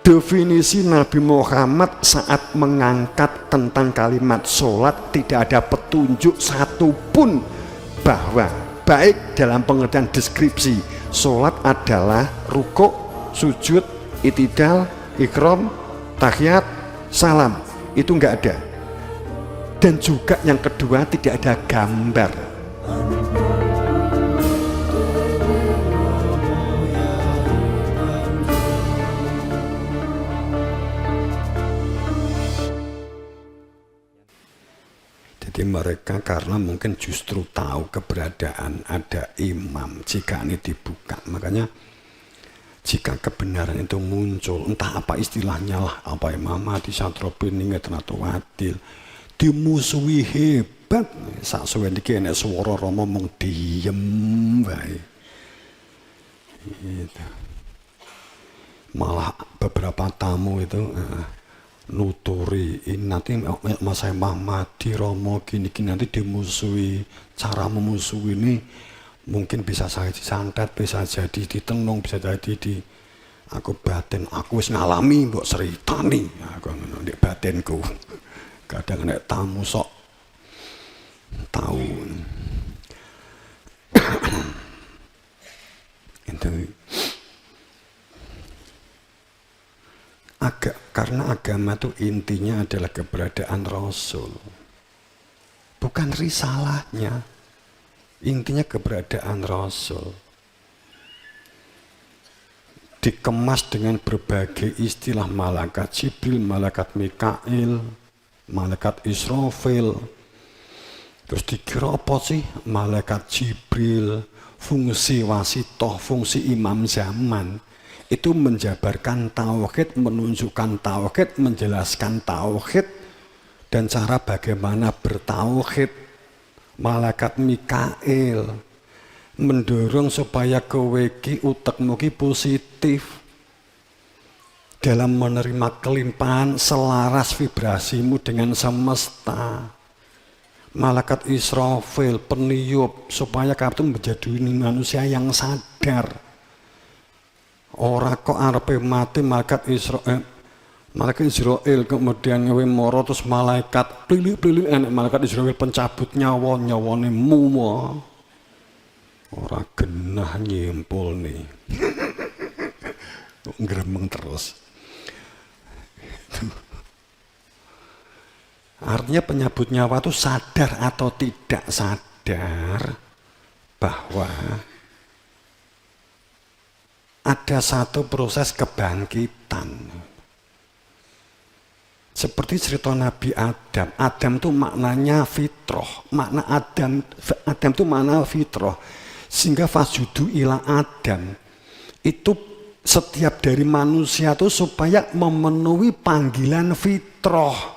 definisi Nabi Muhammad saat mengangkat tentang kalimat sholat tidak ada petunjuk satupun bahwa baik dalam pengertian deskripsi sholat adalah rukuk, sujud, itidal, ikram, tahiyat, salam, itu enggak ada. Dan juga yang kedua tidak ada gambar. Jadi mereka karena mungkin justru tahu keberadaan ada imam jika ini dibuka, makanya jika kebenaran itu muncul, entah apa istilahnya lah, apa Imam Mahdi, Satrobin, atau Wadil, dimusuhi hebat. Sak suwe niki enek swara Rama mung diem wae. Gitu. Malah beberapa tamu itu nuturi ini nanti Mas Imam Mahdi Rama gini-gini nanti dimusuhi, cara memusuhi ini mungkin bisa saya disantet, bisa jadi ditenung, bisa jadi di aku batin, aku wis ngalami mbok seritani, aku ndek batinku. Kadang nek tamu sok tahu. Itu karena agama itu intinya adalah keberadaan Rasul, bukan risalahnya. Intinya keberadaan Rasul dikemas dengan berbagai istilah malaikat Jibril, malaikat Mikail, malaikat Israfil. Terus dikira apa sih malaikat Jibril? Fungsi wasitoh, fungsi imam zaman itu menjabarkan tauhid, menunjukkan tauhid, menjelaskan tauhid dan cara bagaimana bertauhid. Malaikat Mikail mendorong supaya kowe ki utekmu ki positif dalam menerima kelimpahan, selaras vibrasimu dengan semesta. Malaikat Israfil peniup supaya kamu menjadi manusia yang sadar. Ora kok arepe mati malaikat Israel kemudian ngewe moro terus malaikat pilih enak malaikat Israel pencabut nyawane muwa ora genah nyimpul nih ngremeng terus. Artinya penyabut nyawa itu sadar atau tidak sadar bahwa ada satu proses kebangkitan. Seperti cerita Nabi Adam. Adam itu maknanya fitrah. Makna Adam itu makna fitrah. Sehingga fasjudu ila Adam. Itu setiap dari manusia itu supaya memenuhi panggilan fitrah.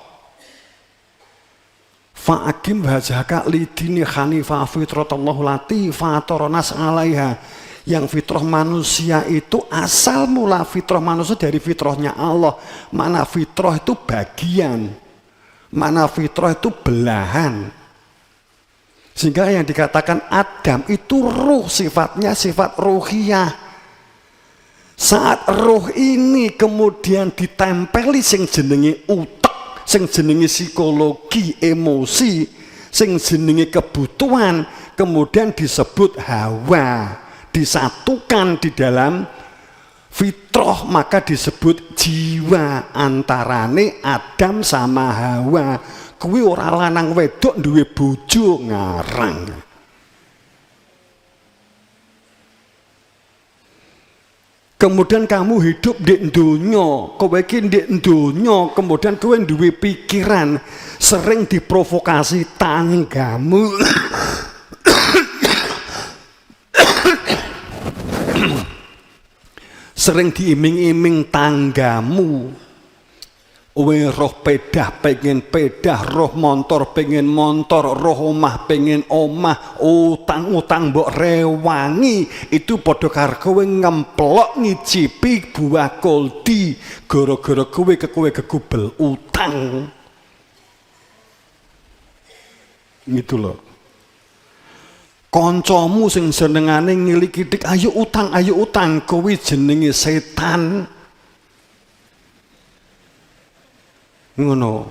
Fa'akim wajhaka lidini hanifah fitratallahu lati fatoronas alaiha. Yang fitrah manusia itu asal mula fitrah manusia dari fitrahnya Allah. Mana fitrah itu bagian, mana fitrah itu belahan. Sehingga yang dikatakan Adam itu ruh, sifatnya sifat ruhiyah. Saat ruh ini kemudian ditempeli sing jenenge utek, sing jenenge psikologi, emosi, sing jenenge kebutuhan, kemudian disebut hawa. Disatukan di dalam fitrah maka disebut jiwa. Antarane Adam sama Hawa kuwi ora lanang wedok duwe bojo ngarang. Kemudian kamu hidup di donya, kowe iki di donya, kemudian kowe duwe pikiran sering diprovokasi tanggamu. Sering diiming-iming tanggamu. Kowe roh pedah pengen pedah, roh motor pengen motor, roh omah pengen omah, utang-utang mbok rewangi, itu padha karo kowe ngemplok ngicipi buah koldi gara-gara kowe kegubel utang. Gitu loh. Kancamu sing senengane ngilik-ilik ayo utang kowe jenenge setan. Ngono.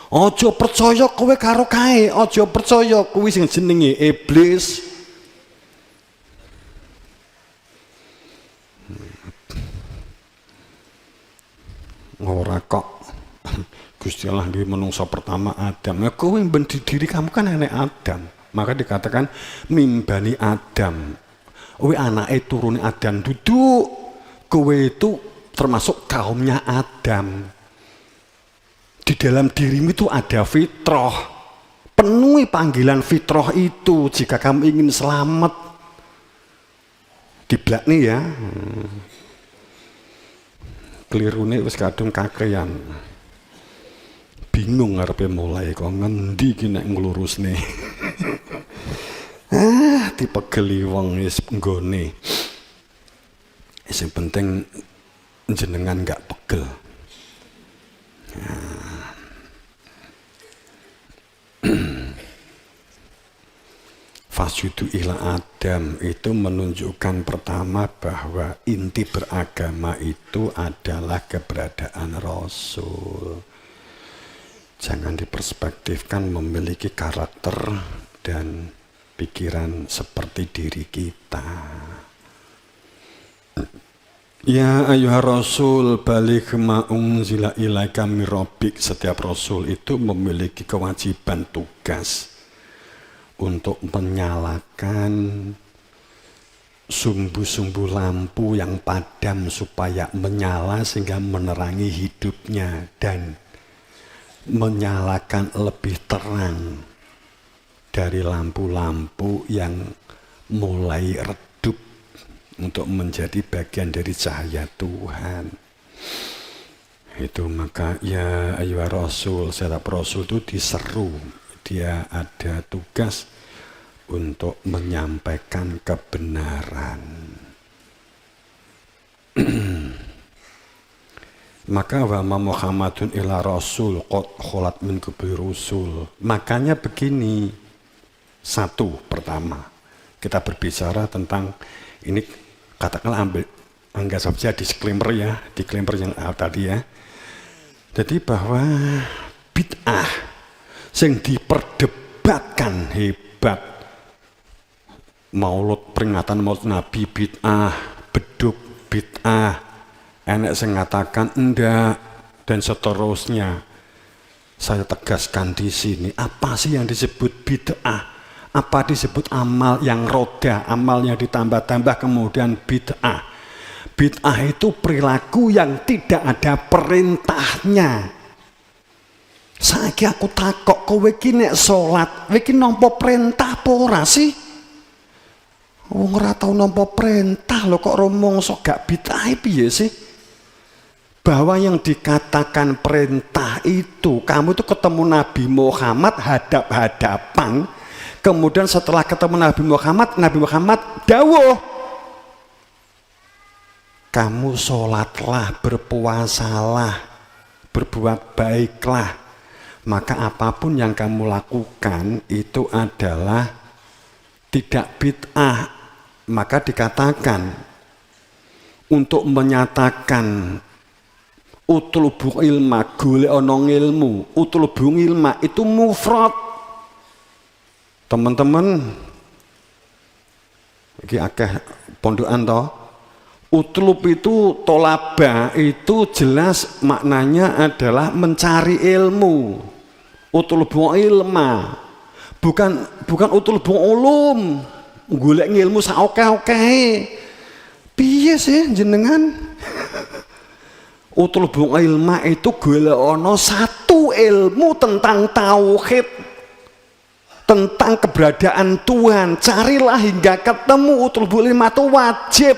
Aja percaya kowe karo kae, aja percaya kuwi sing jenenge iblis. Ora kok Gusti Allah nggih menungso pertama Adam. Ya kowe diri kamu kan nenek Adam. Maka dikatakan mimbani Adam. Kowe anake turune Adam duduk. Kowe itu termasuk kaumnya Adam. Di dalam dirimu itu ada fitrah. Penuhi panggilan fitrah itu jika kamu ingin selamat. Diblak nih ya. Kelirune wis kadung kakean. Bingung ngarepe mulai kok ngendi ki nek nglurusne. Dipegeli wong wis nggone. Sing penting jenengan enggak pegel. Fasjudu ila Adam itu menunjukkan pertama bahwa inti beragama itu adalah keberadaan Rasul. Jangan diperspektifkan memiliki karakter dan pikiran seperti diri kita. Ya ayuhar Rasul balik ma unzila ilaika mir rabbik. Setiap Rasul itu memiliki kewajiban tugas untuk menyalakan sumbu-sumbu lampu yang padam supaya menyala sehingga menerangi hidupnya dan menyalakan lebih terang dari lampu-lampu yang mulai redup untuk menjadi bagian dari cahaya Tuhan. Itu maka ya ayyuhar Rasul, setiap Rasul itu diseru. Dia ada tugas untuk menyampaikan kebenaran. Maka wa Muhammadun ila Rasul qad kholat min qabli rusul. Makanya begini. Satu, pertama kita berbicara tentang ini, katakanlah anggap saja disclaimer ya, disclaimer yang tadi ya. Jadi bahwa bid'ah sing diperdebatkan hebat, maulud peringatan maulud Nabi bid'ah, beduk bid'ah, enek sing ngatakan enggak dan seterusnya. Saya tegaskan di sini, apa sih yang disebut bid'ah? Apa disebut amal yang roda, amalnya ditambah-tambah kemudian bid'ah? Bid'ah itu perilaku yang tidak ada perintahnya. Saiki aku takok kowe iki nek salat, kowe iki nampa perintah apa ora sih? Wong ora tau nampa perintah lho kok rumangsa gak bid'ah piye sih? Bahwa yang dikatakan perintah itu, kamu itu ketemu Nabi Muhammad hadap-hadapan, kemudian setelah ketemu Nabi Muhammad dawuh, kamu sholatlah, berpuasalah, berbuat baiklah. Maka apapun yang kamu lakukan itu adalah tidak bid'ah. Maka dikatakan untuk menyatakan utlubu ilma, golek ana ilmu, utlubu ilma itu mufrad. Teman-teman, iki akeh pondokan to. Utlub itu tolaba itu jelas maknanya adalah mencari ilmu. Utlubu ilma. Bukan utlubu ulum. Golek ilmu sak akeh-akehe. Piye sih jenengan? Utlubu ilma itu golek ana satu ilmu tentang tauhid, tentang keberadaan Tuhan. Carilah hingga ketemu. Utlubu ilma itu wajib.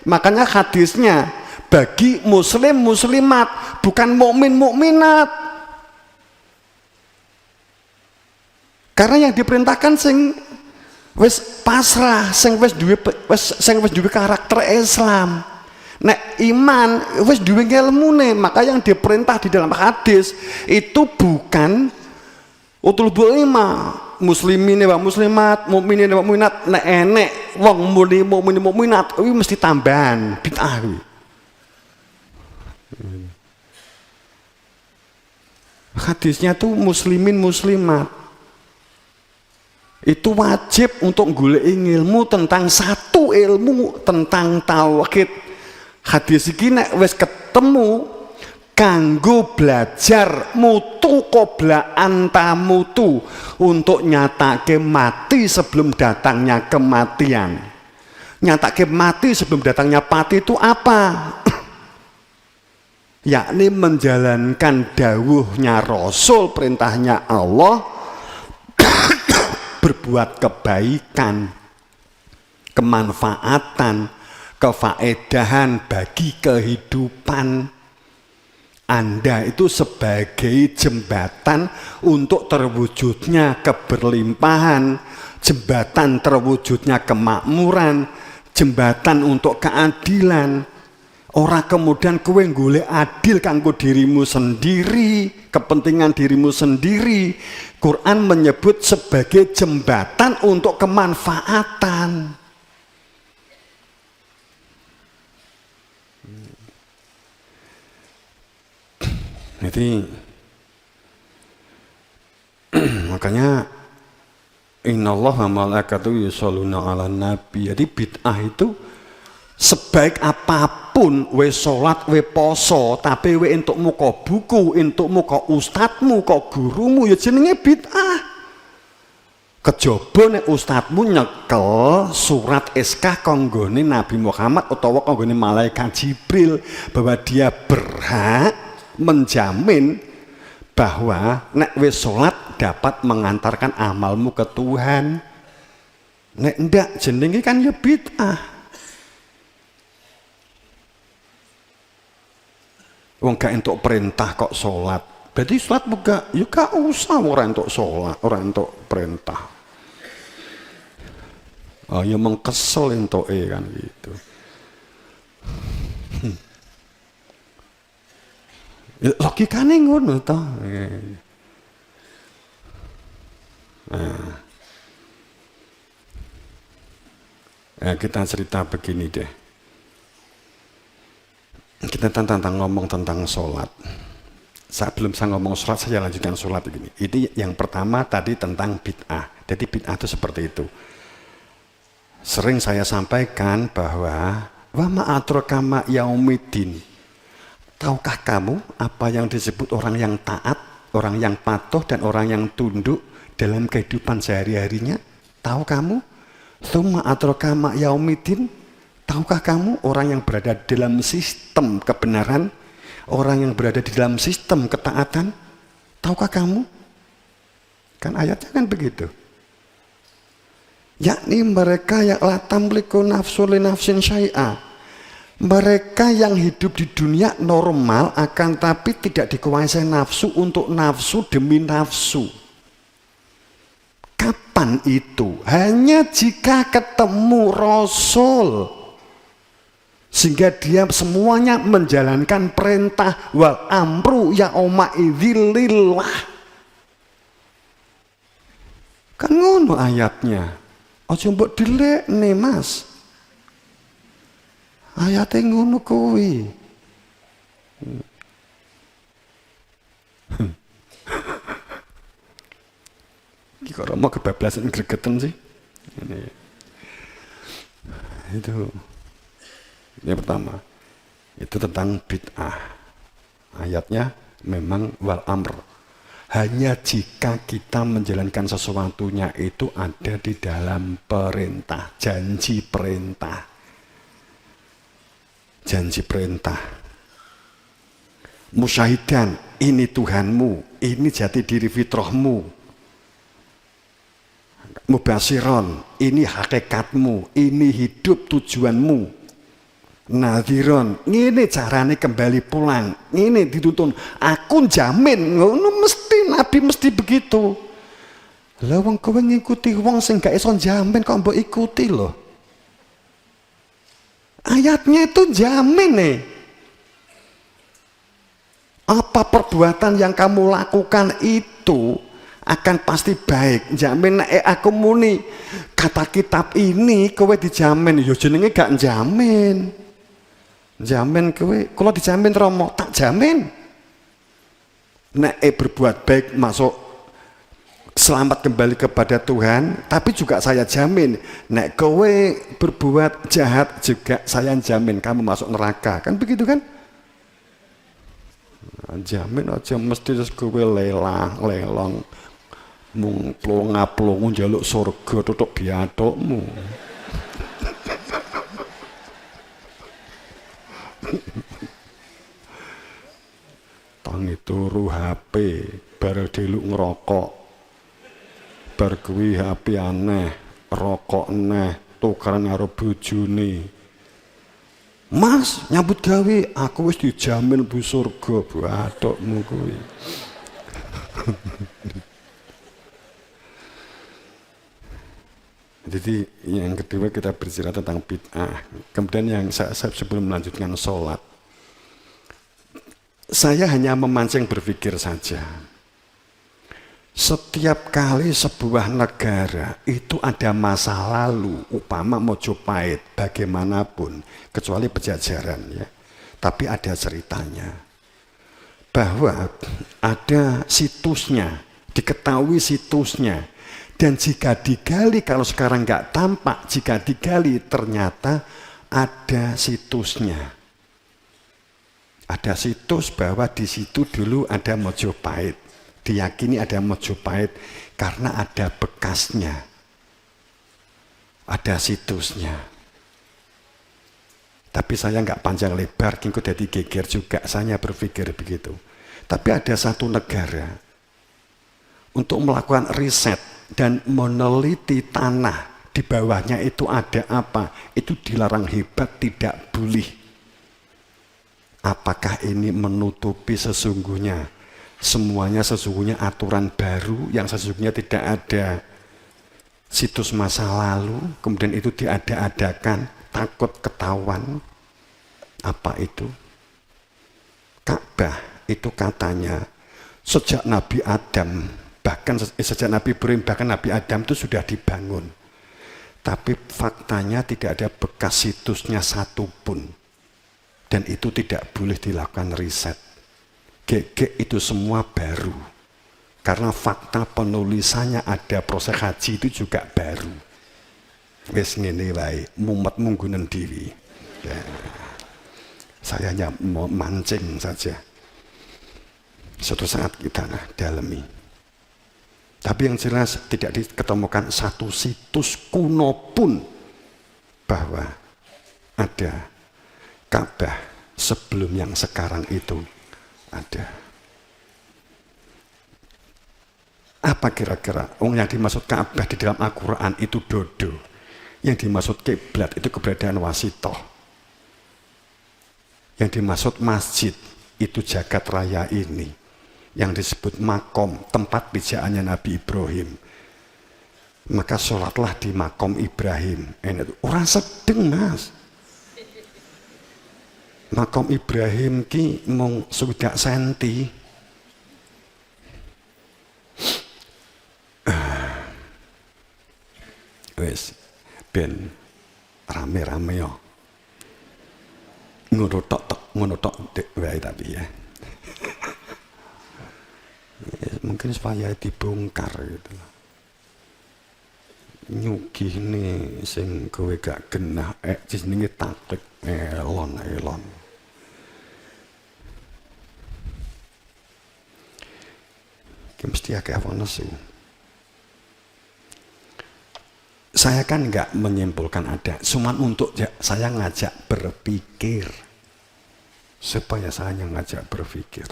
Makanya hadisnya bagi muslim muslimat, bukan mukmin mukminat. Karena yang diperintahkan sing wis pasrah, sing wis duwe karakter Islam. Nek iman wis duwe ilmune, maka yang diperintah di dalam hadis itu bukan utlubu ilma, muslimin wa muslimat, mukminin wa mukminat. Nek enek wong muni mukmin mukminat kuwi mesti tambahan bid'ah kuwi. Hadisnya tuh muslimin muslimat itu wajib untuk golek ilmu tentang satu ilmu tentang tauhid. Hadis iki nek wis ketemu kanggo belajar mutu qabla antamutu, untuk nyatake mati sebelum datangnya kematian. Nyatake mati sebelum datangnya pati itu apa? Yakni menjalankan dawuhnya Rasul, perintahnya Allah, berbuat kebaikan, kemanfaatan, kefaedahan bagi kehidupan Anda itu sebagai jembatan untuk terwujudnya keberlimpahan, jembatan terwujudnya kemakmuran, jembatan untuk keadilan. Ora kemudian kowe golek adil kanggo dirimu sendiri, kepentingan dirimu sendiri. Quran menyebut sebagai jembatan untuk kemanfaatan. Jadi makanya innallaha wa malaikatahu yusholluna 'alan nabi. Jadi bid'ah itu sebaik apapun we sholat, we poso, tapi we entuk muka buku, entuk muka ustadmu, kok gurumu, ya jenenge bid'ah. Kejaba nek ustadmu nyekel surat SK konggone Nabi Muhammad utawa konggone malaikat Jibril bahwa dia berhak menjamin bahwa nek we sholat dapat mengantarkan amalmu ke Tuhan. Nek ndak jenenge kan ya bid'ah. Wong gak entuk perintah kok sholat, berarti sholat buka, ya gak usah orang entuk sholat, orang entuk perintah. Oh ya mengkesel entuk kan gitu. Ya, logikane ngono toh. Nah, kita cerita begini deh. Kita tentang ngomong tentang sholat. Sebelum saya ngomong sholat, saya lanjutkan sholat begini. Ini yang pertama tadi tentang bid'ah. Jadi bid'ah itu seperti itu. Sering saya sampaikan bahwa wa ma'adraka ma yaumiddin. Tahukah kamu apa yang disebut orang yang taat, orang yang patuh, dan orang yang tunduk dalam kehidupan sehari-harinya? Tahu kamu? Tsumma adraka ma yaumiddin. Tahukah kamu orang yang berada di dalam sistem kebenaran, orang yang berada di dalam sistem ketaatan? Tahukah kamu? Kan ayatnya kan begitu. Yakni mereka yang la tamliku nafsu li nafsin syai'a. Mereka yang hidup di dunia normal akan tapi tidak dikuasai nafsu untuk nafsu demi nafsu. Kapan itu? Hanya jika ketemu Rasul. Sehingga dia semuanya menjalankan perintah wal amru yauma idzilillah. Kan ngono ayatnya. Aja mbok delekne Mas. Ayate ngono kuwi. Iki kok mau kebablasan gregeten sih. Ini. Itu. Yang pertama, itu tentang bid'ah. Ayatnya memang wal amr. Hanya jika kita menjalankan sesuatunya itu ada di dalam perintah, janji perintah. Janji perintah. Musyahidan, ini Tuhanmu, ini jati diri fitrahmu. Mubasyiron, ini hakikatmu, ini hidup tujuanmu. Nadhiron, ini carane kembali pulang, ini dituntun. Aku jamin, ngono mesti Nabi mesti begitu. Lah wong kowe ngikuti wong sing gak iso jamin kok mbok ikuti loh. Ayatnya itu jamin nih. Apa perbuatan yang kamu lakukan itu akan pasti baik. Jamin aku muni kata kitab ini kowe dijamin, ya jenenge gak jamin. Jamin kowe, kalau dijamin romo tak jamin. Nek berbuat baik masuk selamat kembali kepada Tuhan, tapi juga saya jamin nek kowe berbuat jahat juga saya jamin kamu masuk neraka, kan begitu kan? Nah, jamin aja mesti terus kowe lelong mung plonga-plongu njaluk surga tutuk biadokmu. Tangi turu HP bar deluk ngerokok, bar kuwi HP aneh, rokok neh, tukaran karo bojone. Mas, nyambut gawe, aku wis dijamin bu surga, bu adokmu kuwi. Jadi yang kedua kita berbicara tentang bid'ah. Kemudian yang saya sebelum melanjutkan sholat, saya hanya memancing berpikir saja. Setiap kali sebuah negara itu ada masa lalu, upama Mojopahit, bagaimanapun, kecuali Pejajaran ya. Tapi ada ceritanya. Bahwa ada situsnya, diketahui situsnya. Dan jika digali, kalau sekarang nggak tampak, jika digali ternyata ada situsnya. Ada situs bahwa di situ dulu ada Mojopahit. Diyakini ada Mojopahit karena ada bekasnya. Ada situsnya. Tapi saya nggak panjang lebar, kingko jadi geger juga. Saya berpikir begitu. Tapi ada satu negara untuk melakukan riset dan meneliti tanah di bawahnya itu ada apa. Itu dilarang hebat, tidak boleh. Apakah ini menutupi sesungguhnya semuanya sesungguhnya aturan baru yang sesungguhnya tidak ada situs masa lalu, kemudian itu diada-adakan, takut ketahuan. Apa itu? Ka'bah itu katanya sejak Nabi Adam, bahkan sejak Nabi Ibrahim, bahkan Nabi Adam itu sudah dibangun. Tapi faktanya tidak ada bekas situsnya satupun. Dan itu tidak boleh dilakukan riset. GG itu semua baru. Karena fakta penulisannya ada proses haji itu juga baru. Wes ngene wae, mumet munggunen diri. Ya. Saya hanya mau mancing saja. Suatu saat kita dalami. Tapi yang jelas tidak diketemukan satu situs kuno pun bahwa ada Ka'bah sebelum yang sekarang itu ada. Apa kira-kira? Yang dimaksud Ka'bah di dalam Al-Quran itu dodo. Yang dimaksud kiblat itu keberadaan wasitoh. Yang dimaksud masjid itu jagat raya ini. Yang disebut makom, tempat pijaannya Nabi Ibrahim. Maka sholatlah di makom Ibrahim. Orang sedeng mas. Makom Ibrahim ki mung sudah senti. Wes ben rame-rame yo. Ngono tok wae tapi ya. Mungkin supaya dibongkar gitu. Nyugih nih sing kowe gak genah jenenge taktik elon. Mesti agak nesu. Saya kan nggak menyimpulkan ada, cuma untuk saya ngajak berpikir, supaya saya ngajak berpikir.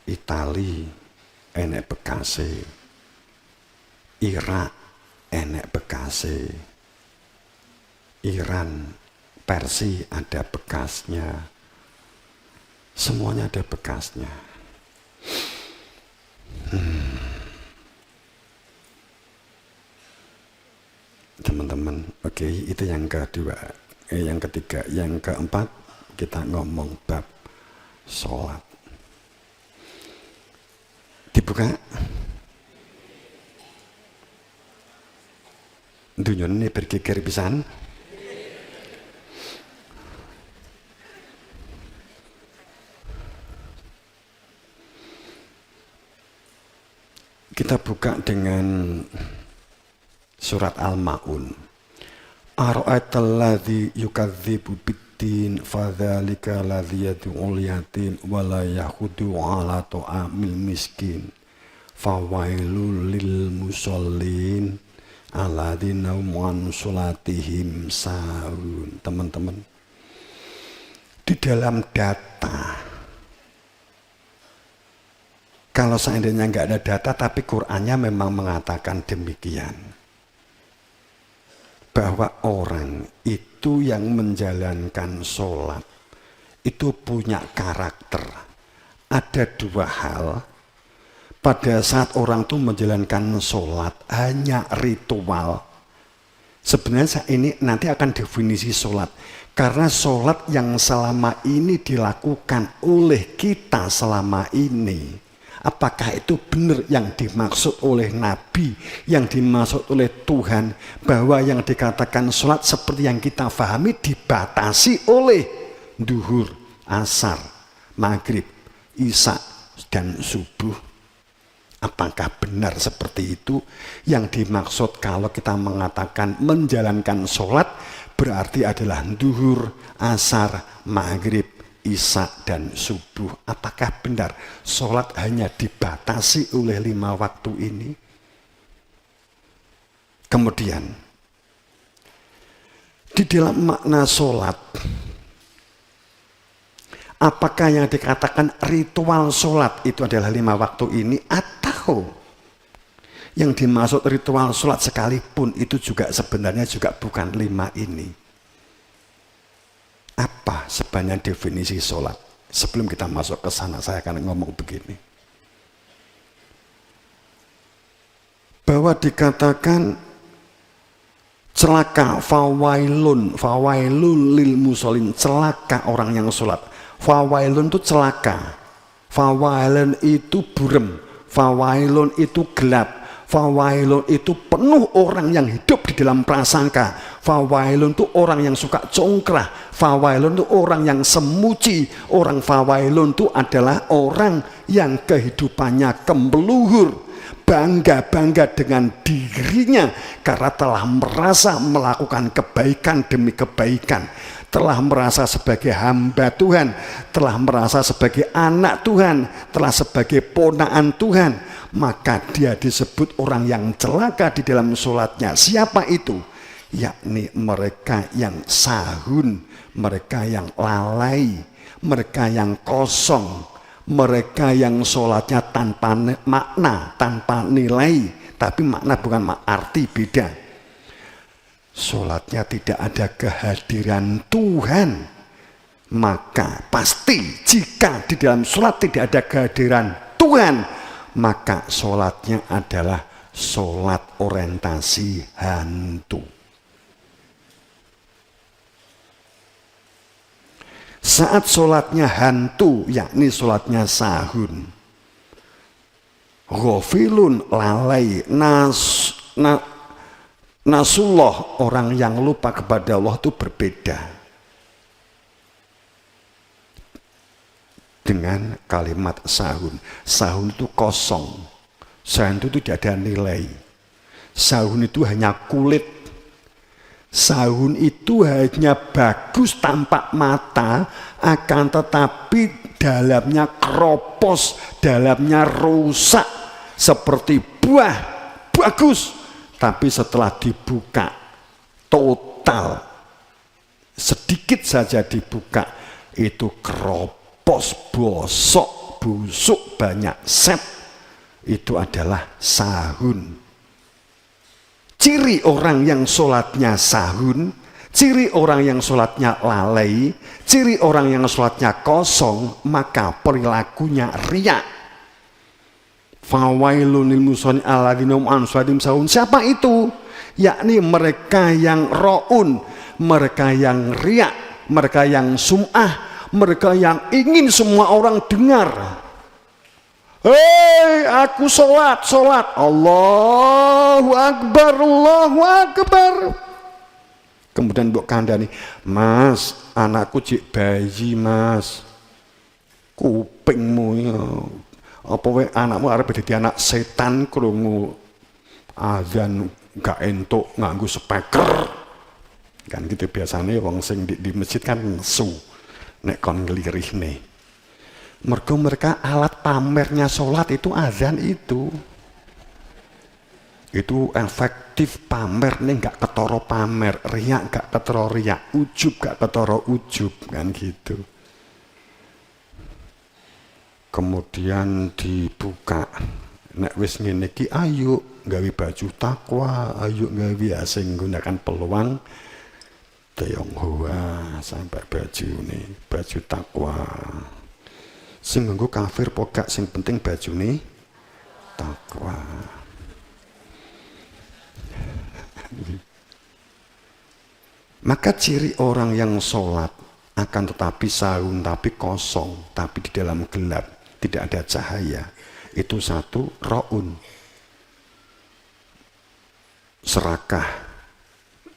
Itali enek bekase, Irak enek bekase, Iran, Persia ada bekasnya. Semuanya ada bekasnya. Teman-teman, oke, itu yang kedua. Yang ketiga, yang keempat kita ngomong bab sholat. Dibuka. Dunia ini bergeger pisan. Kita buka dengan surat Al-Ma'un. Ara'aital ladzi yukadzibu biddin fadzalika ladzi yad'ul yatim wa la yahudu 'ala ta'amil miskin fawailul lil musallin alladzina hum an sholatihim sahun. Teman-teman, di dalam data, kalau seandainya nggak ada data tapi Qur'annya memang mengatakan demikian, bahwa orang itu yang menjalankan sholat itu punya karakter. Ada dua hal. Pada saat orang itu menjalankan sholat hanya ritual, sebenarnya ini nanti akan definisi sholat. Karena sholat yang selama ini dilakukan oleh kita selama ini, apakah itu benar yang dimaksud oleh Nabi, yang dimaksud oleh Tuhan, bahwa yang dikatakan sholat seperti yang kita pahami dibatasi oleh duhur, asar, maghrib, isya, dan subuh. Apakah benar seperti itu? Yang dimaksud kalau kita mengatakan menjalankan sholat berarti adalah duhur, asar, maghrib, isya, dan subuh. Apakah benar sholat hanya dibatasi oleh 5 waktu ini? Kemudian, di dalam makna sholat, apakah yang dikatakan ritual sholat itu adalah 5 waktu ini, atau yang dimaksud ritual sholat sekalipun itu juga sebenarnya juga bukan 5 ini? Apa sebenarnya definisi sholat? Sebelum kita masuk ke sana, saya akan ngomong begini. Bahwa dikatakan celaka, fawailun lil musallin, celaka orang yang sholat. Fawailun itu celaka, fawailun itu burem, fawailun itu gelap, fawailun itu penuh orang yang hidup di dalam prasangka, fawailun itu orang yang suka congkrah, fawailun itu orang yang semuci, orang fawailun itu adalah orang yang kehidupannya kemeluhur, bangga-bangga dengan dirinya karena telah merasa melakukan kebaikan demi kebaikan, telah merasa sebagai hamba Tuhan, telah merasa sebagai anak Tuhan, telah sebagai ponakan Tuhan, maka dia disebut orang yang celaka di dalam sholatnya. Siapa itu? Yakni mereka yang sahun, mereka yang lalai, mereka yang kosong, mereka yang sholatnya tanpa makna, tanpa nilai, tapi makna bukan arti, beda. Sholatnya tidak ada kehadiran Tuhan, maka pasti jika di dalam sholat tidak ada kehadiran Tuhan, maka sholatnya adalah sholat orientasi hantu. Saat sholatnya hantu, yakni sholatnya sahun, ghafilun, lalai, nasullah, orang yang lupa kepada Allah itu berbeda dengan kalimat sahun. Sahun itu kosong, sahun itu tidak ada nilai, sahun itu hanya kulit, sahun itu hanya bagus tampak mata, akan tetapi dalamnya keropos, dalamnya rusak, seperti buah bagus, tapi setelah dibuka total, sedikit saja dibuka, itu keropos, bosok, busuk, banyak sep. Itu adalah sahun. Ciri orang yang sholatnya sahun, ciri orang yang sholatnya lalai, ciri orang yang sholatnya kosong, maka perilakunya riya. Fawailun lil musallin alladzina hum an sholatihim sahun. Siapa itu? Yakni mereka yang raun, mereka yang riya, mereka yang sum'ah, mereka yang ingin semua orang dengar. Hei, aku sholat, Allahu Akbar, Allahu Akbar. Kemudian mbok kandhani, Mas, anakku cik bayi, Mas. Kupingmu ya. Apa wae anakmu arep dadi anak setan krungu azan gak entuk nganggo speaker. Kan gitu biasanya wong sing di masjid kan nesu nek kon nglirihne. Mergo mereka alat pamernya sholat itu azan itu. Itu efektif pamer nih, gak ketoro pamer, riak gak ketoro riak, ujub gak ketoro ujub, kan gitu. Kemudian dibuka, nek wis ngene iki ayo gawe baju takwa, ayo gawe asing gunakan peluang Tionghoa sampai baju nih, baju takwa. Sing nganggo kafir pokok sing penting baju nih takwa. Maka ciri orang yang sholat akan tetapi sahun, tapi kosong, tapi di dalam gelap, tidak ada cahaya. Itu satu, ro'un, serakah,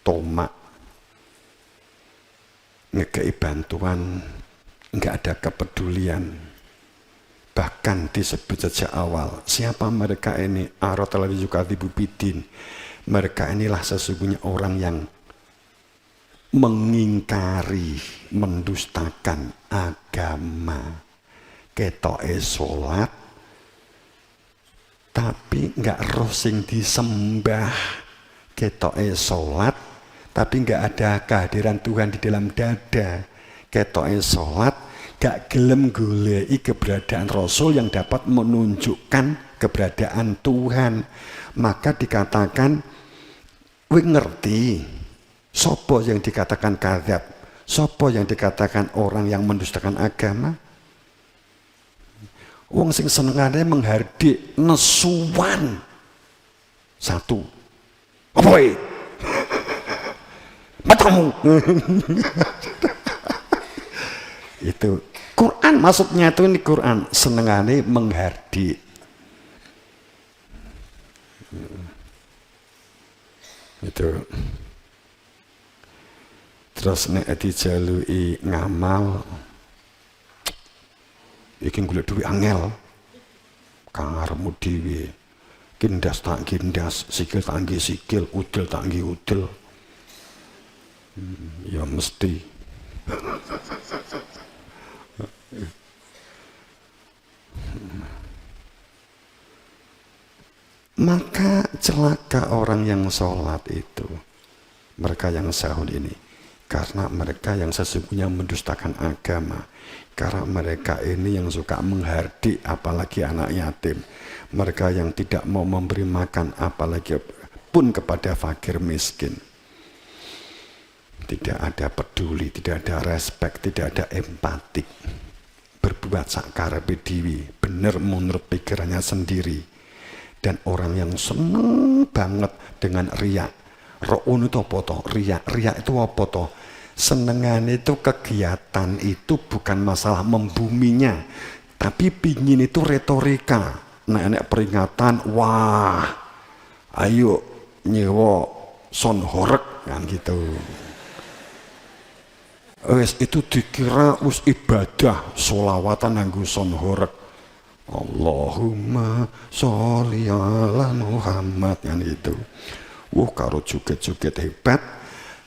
tomak, ngekei bantuan, nggak ada kepedulian. Bahkan disebut sejak awal, siapa mereka ini? Aratallahu yukadzibul bidin. Mereka inilah sesungguhnya orang yang mengingkari, mendustakan agama. Ketoke sholat, tapi nggak roh sing disembah. Ketoke sholat, tapi nggak ada kehadiran Tuhan di dalam dada. Ketoke sholat, gak gelem goleki keberadaan Rasul yang dapat menunjukkan keberadaan Tuhan. Maka dikatakan, kowe ngerti sopo yang dikatakan kadzab, sopo yang dikatakan orang yang mendustakan agama? Wong sing senengane menghardik nesuan. Satu. Apa wae? Matamu. Itu Quran maksudnya itu, ini Quran senengane menghardik. Itu terus nek dijalui ngamal iki golek duwe angel karepmu dhewe, kindas tak kindas, sikil tak nggih sikil, udel tak nggih udel. Ya mesti maka celaka orang yang sholat itu, mereka yang sahur ini, karena mereka yang sesungguhnya mendustakan agama, karena mereka ini yang suka menghardik apalagi anak yatim, mereka yang tidak mau memberi makan apalagi pun kepada fakir miskin. Tidak ada peduli, tidak ada respek, tidak ada empatik, berbuat sakarepe dhewe, bener menurut pikirannya sendiri. Dan orang yang seneng banget dengan riak. Ro'un itu apa toh? Riak. Riak itu apa toh? Senengan itu kegiatan itu bukan masalah membuminya, tapi pingin itu retorika. Nek peringatan, wah, ayo nyewa son horek kan gitu. Wes itu dikira us ibadah sholawatan nganggo son horek. Allahumma sholli ala Muhammad kan itu. Karo joget-joget hebat,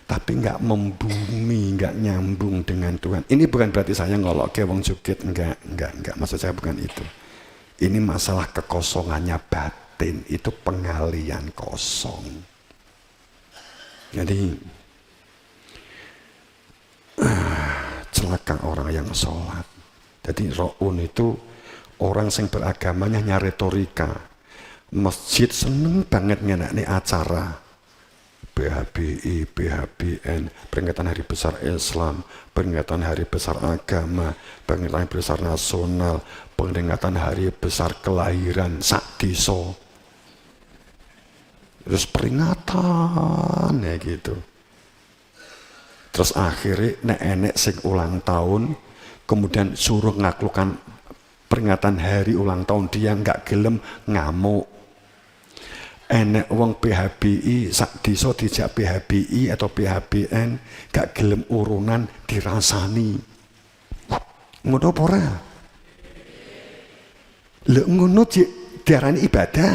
tapi nggak membumi, nggak nyambung dengan Tuhan. Ini bukan berarti saya ngolok ke wong joget, enggak. Maksud saya bukan itu. Ini masalah kekosongannya batin, itu pengalian kosong. Jadi celaka orang yang sholat. Jadi ro'un itu orang yang beragamanya hanya retorika. Masjid seneng banget ngenakne acara BHBI, BHBN, peringatan hari besar Islam, peringatan hari besar agama, peringatan hari besar nasional, peringatan hari besar kelahiran sak desa. Terus peringatan ya gitu. Terus akhirnya nek enek sing ulang tahun, kemudian suruh ngaklukan peringatan hari ulang tahun, dia nggak gelem, ngamuk. Enek wong PHBI sak desa dijak PHBI atau PHBN gak gelem urunan dirasani. Ngono apa ora? Lho ngono diarani ibadah.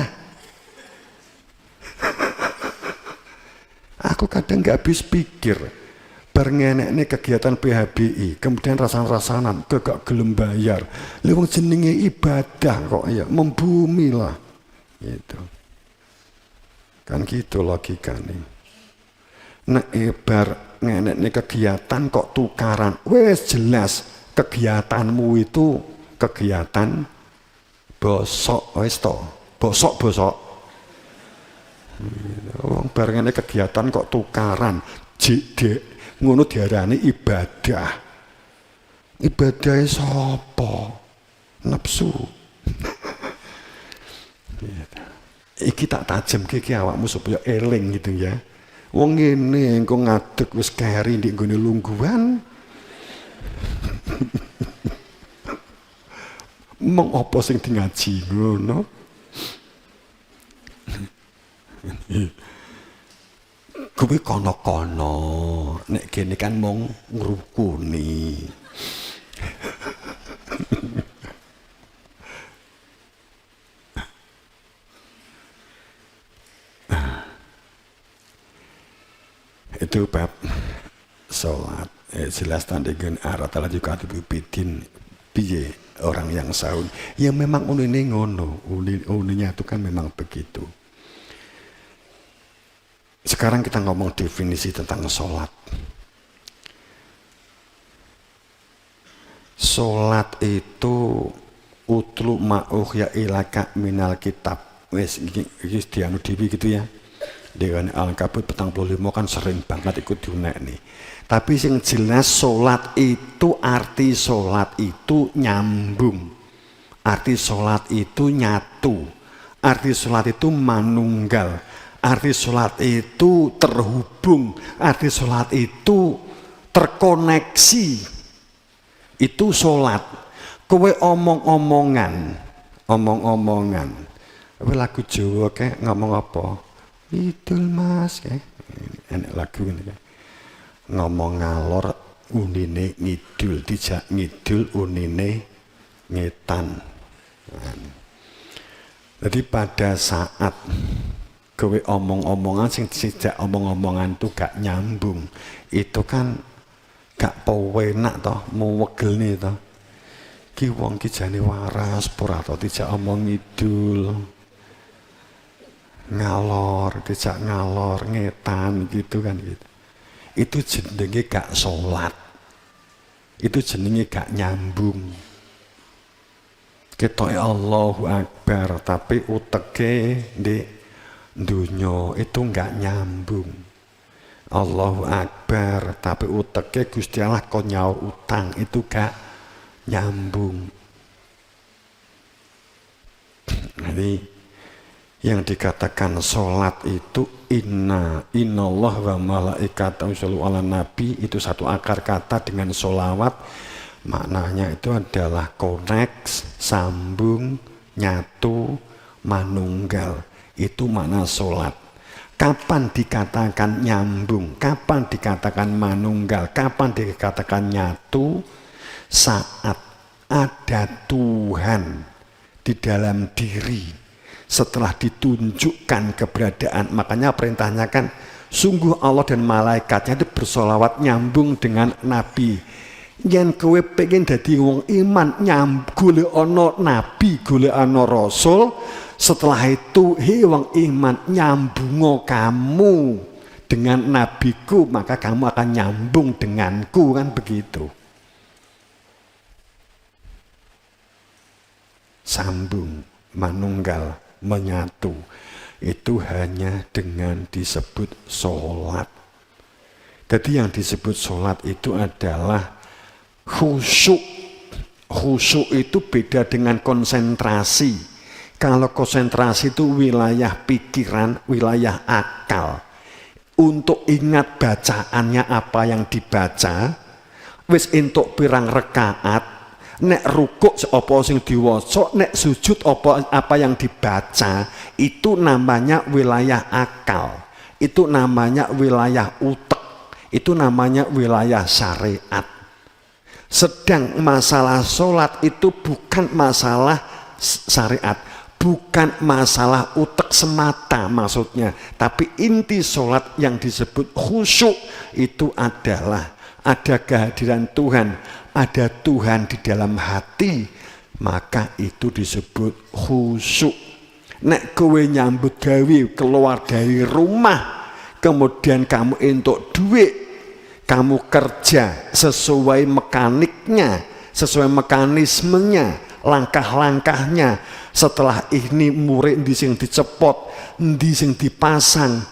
Aku kadang nggak habis pikir. Berngenekne kegiatan PHBI, kemudian rasan-rasanan, gak gelem bayar. Lha wong jenenge ibadah kok ya, membumi lah. Gitu. Kan gitu logikane. Nek bar ngenekne kegiatan kok tukaran, wes jelas kegiatanmu itu kegiatan bosok wis to. Bosok. Wong bar ngene kegiatan kok tukaran. Ngono diarani ibadah. Ibadahe sapa? Nafsu. Iki tak tajemke iki awakmu supaya eling gitu ya. Wong ngene engko ngadeg wis keri ndek nggone lungguhan. Mong apa sing di ngaji ngono? Kuwi kono-kono, nek kene kan mung ngrukuni. Itu bab sholat. Jelas tandingan aratala juga bidin piye orang yang sahun. Ya memang unine ngono, uninya itu kan memang begitu. Sekarang kita ngomong definisi tentang sholat. Sholat itu utlu ma'uhya ilaka minal kitab. Wes iki dianu dewi gitu ya. Dengan Al-Kabut petang 45 kan sering banget ikut diunek nih. Tapi yang jelas sholat itu arti sholat itu nyambung. Arti sholat itu nyatu. Arti sholat itu manunggal. Arti sholat itu terhubung, arti sholat itu terkoneksi. Itu sholat. Kowe omong-omongan. Kowe lagu Jawa kayak ngomong apa? Idul Mas kayak enak lagu ini kayak. Ngomong ngalor unine ngidul, dijak ngidul unine ngetan. Jadi pada saat kowe omong-omongan sing sejak omong-omongan itu gak nyambung, itu kan gak penak toh, mau wegelne toh. Ki wong ki jane waras ora to dijak omong ngidul. Ngalor, dijak ngalor, ngetan gitu kan gitu. Itu jenenge gak sholat. Itu jenenge gak nyambung. Ketoke Allahu Akbar tapi uteke di dunya itu enggak nyambung. Allahu Akbar tapi uteke Gusti Allah kok nyaur utang itu gak nyambung. Jadi yang dikatakan sholat itu innallah wa malaikatahu yushollu ala nabi itu satu akar kata dengan sholawat, maknanya itu adalah koneks, sambung, nyatu, manunggal. Itu makna sholat. Kapan dikatakan nyambung, kapan dikatakan manunggal, kapan dikatakan nyatu? Saat ada Tuhan di dalam diri. Setelah ditunjukkan keberadaan, makanya perintahnya kan sungguh Allah dan malaikatnya itu bersolawat nyambung dengan Nabi. Yen kowe pengen dadi wong iman golek ana nabi, golek ana rasul, setelah itu wong iman nyambungo kamu dengan nabiku, maka kamu akan nyambung denganku, kan begitu. Sambung, manunggal, menyatu. Itu hanya dengan disebut sholat. Jadi yang disebut sholat itu adalah khusyuk. Khusyuk itu beda dengan konsentrasi. Kalau konsentrasi itu wilayah pikiran, wilayah akal. Untuk ingat bacaannya apa yang dibaca, wis entuk pirang rakaat, nek rukuk apa sing diwaca, nek sujud apa yang dibaca, itu namanya wilayah akal. Itu namanya wilayah utek. Itu namanya wilayah syariat. Sedang masalah sholat itu bukan masalah syariat. Bukan masalah utek semata maksudnya, tapi inti sholat yang disebut khusyuk itu adalah ada kehadiran Tuhan, ada Tuhan di dalam hati, maka itu disebut khusyuk. Nek kowe nyambut gawe keluar dari rumah, kemudian kamu entuk duit, kamu kerja sesuai mekaniknya, sesuai mekanismenya, langkah-langkahnya. Setelah ini murid di sing dicepot, di sing dipasang,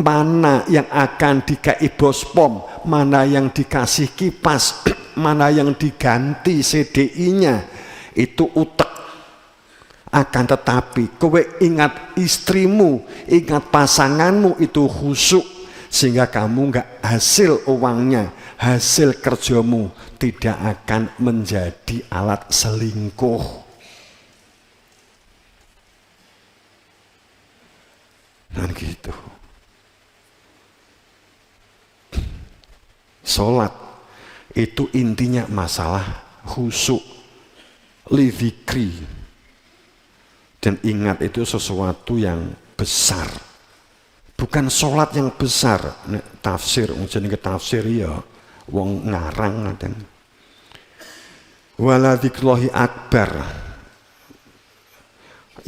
mana yang akan dikai bos pom, mana yang dikasih kipas, mana yang diganti CDI-nya, itu utek. Akan tetapi kowe ingat istrimu, ingat pasanganmu itu khusyuk, sehingga kamu nggak hasil uangnya, hasil kerjamu tidak akan menjadi alat selingkuh. Nah gitu. Sholat itu intinya masalah khusyuk, lidzikri. Dan ingat itu sesuatu yang besar. Bukan sholat yang besar. Tafsir, jenenge tafsir ya wong ngarang dan wala dzikrullahi akbar.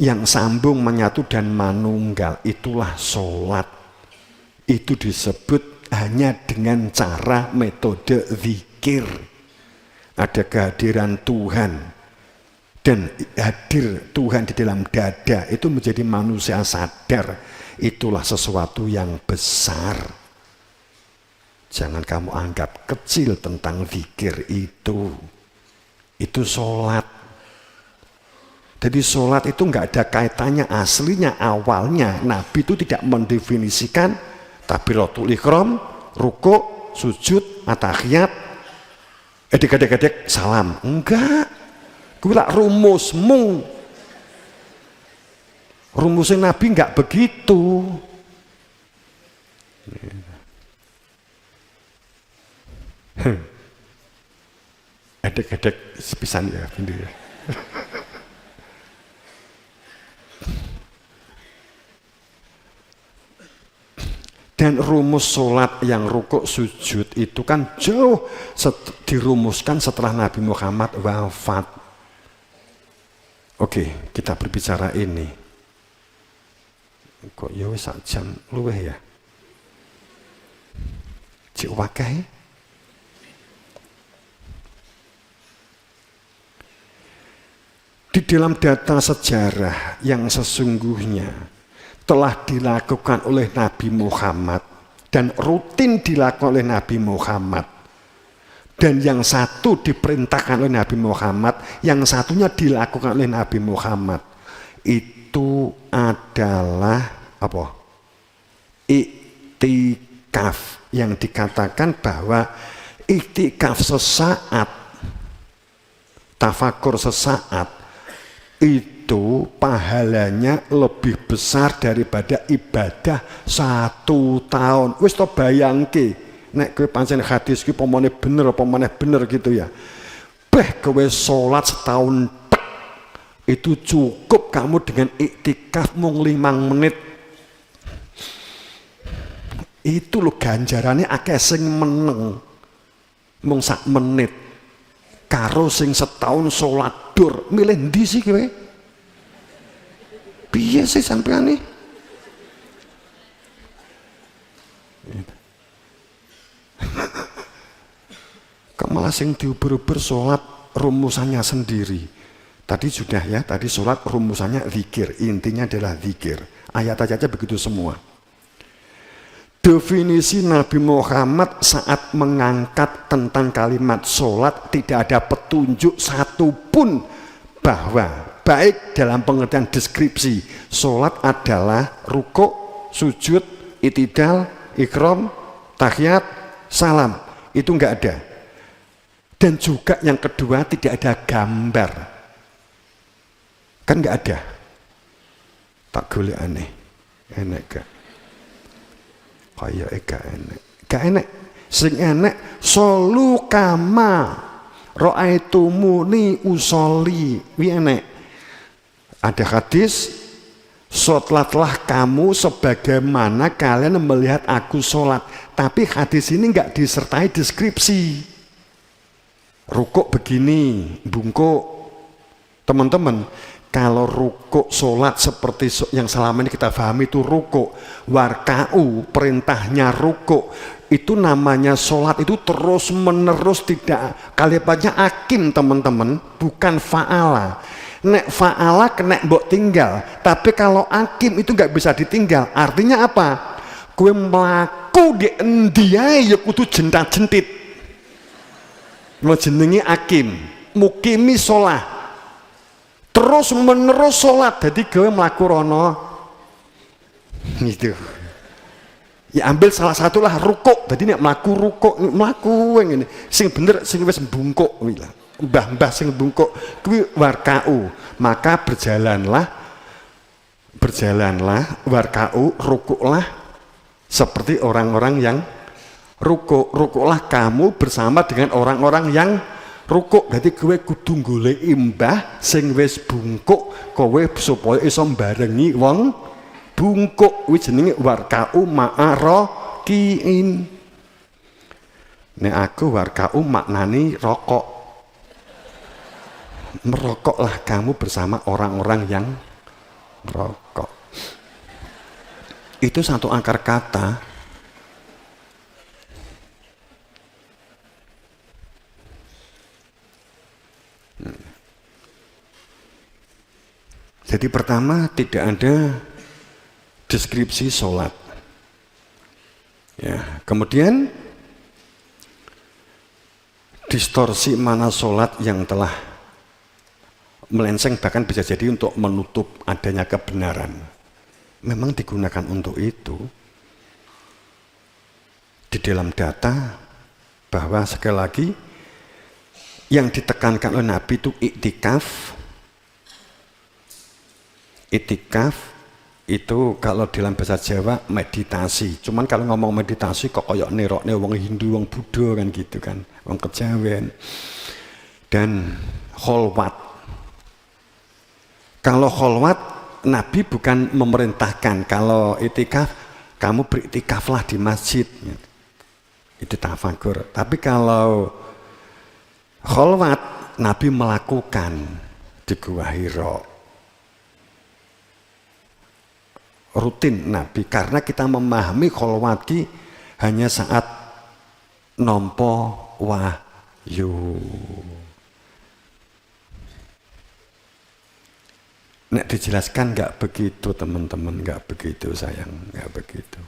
Yang sambung, menyatu dan manunggal, itulah sholat. Itu disebut hanya dengan cara metode zikir. Ada kehadiran Tuhan, dan hadir Tuhan di dalam dada, itu menjadi manusia sadar. Itulah sesuatu yang besar. Jangan kamu anggap kecil tentang zikir itu. Itu sholat. Jadi sholat itu nggak ada kaitannya aslinya, awalnya Nabi itu tidak mendefinisikan takbiratul ihram, rukuk, sujud, atahiyat, edek-edek salam. Enggak. Gue lah rumusmu. Rumusnya Nabi enggak begitu. Edek-edek sepisan ya. Dan rumus sholat yang rukuk sujud itu kan jauh dirumuskan setelah Nabi Muhammad wafat. Oke, kita berbicara ini. Kok ya wis sak jam luweh ya? Cik wakai. Di dalam data sejarah yang sesungguhnya telah dilakukan oleh Nabi Muhammad dan rutin dilakukan oleh Nabi Muhammad, dan yang satu diperintahkan oleh Nabi Muhammad, yang satunya dilakukan oleh Nabi Muhammad, itu adalah apa? Iktikaf, yang dikatakan bahwa iktikaf sesaat, tafakur sesaat, itu pahalanya lebih besar daripada ibadah 1 tahun. Wis to bayangke, nek kowe pancen hadis ki pomone bener apa meneh bener gitu ya. Beh kowe salat setahun tek, itu cukup kamu dengan iktikaf mung 5 menit. Itu lo ganjarannya akeh sing meneng mung 1 menit. Karo sing setahun sholat dur, milih ndi sih kowe? Piye sih sampean nih? Kok malah sing diuber-uber sholat rumusannya sendiri. Tadi sudah ya, tadi sholat rumusannya zikir, intinya adalah zikir. Ayat-ayatnya begitu semua. Definisi Nabi Muhammad saat mengangkat tentang kalimat sholat, tidak ada petunjuk satupun bahwa baik dalam pengertian deskripsi sholat adalah rukuk, sujud, itidal, ikram, tahiyat, salam. Itu enggak ada. Dan juga yang kedua tidak ada gambar. Kan enggak ada. Tak boleh aneh. Enak gak? Kayak gak enak. Sing enak solu kama ra'aitumuni usolli. Wi enak. Ada hadis, sholatlah kamu sebagaimana kalian melihat aku sholat. Tapi hadis ini nggak disertai deskripsi. Rukuk begini, bungkuk. Teman-teman, kalau rukuk sholat seperti yang selama ini kita pahami itu rukuk, warka'u, perintahnya rukuk, itu namanya sholat itu terus menerus, tidak kalimatnya akim teman-teman, bukan fa'ala. Nek fa'ala kena mbok tinggal, tapi kalau akim itu nggak bisa ditinggal. Artinya apa? Kue melaku di endiai ya kudu jentat-jentit. Mau jenengi akim, mukimi sholat, terus menerus sholat. Jadi gue melaku rono, gitu. Ya ambil salah satu lah rukuk. Jadi nek melaku rukuk, melaku yang ini, sing bener, sing wes bungkuk, mbah-mbah sing bungkuk kuwi warka'u, maka berjalanlah warka'u, rukuklah seperti orang-orang yang rukuklah kamu bersama dengan orang-orang yang rukuk. Jadi kowe kudu golek mbah sing wis bungkuk kowe supaya iso barengi wong bungkuk. Kuwi jenenge warka'u ma'arakiin. Nek aku warka'u maknani rokok. Merokoklah kamu bersama orang-orang yang merokok. Itu satu akar kata. Jadi pertama, tidak ada deskripsi sholat. Ya, kemudian distorsi mana sholat yang telah melenceng, bahkan bisa jadi untuk menutup adanya kebenaran. Memang digunakan untuk itu. Di dalam data bahwa sekali lagi yang ditekankan oleh Nabi itu iktikaf. Iktikaf itu kalau dalam bahasa Jawa meditasi. Cuman kalau ngomong meditasi kok koyok nerokne wong Hindu, wong Buddha kan gitu kan, wong kejawen. Dan kholwat. Kalau kholwat, Nabi bukan memerintahkan. Kalau itikaf, kamu beriktikaflah di masjid. Itu tafakur. Tapi kalau kholwat, Nabi melakukan di Gua Hira. Rutin Nabi. Karena kita memahami kholwat hanya saat nompo wahyu. Nek dijelaskan nggak begitu teman-teman, nggak begitu sayang, nggak begitu.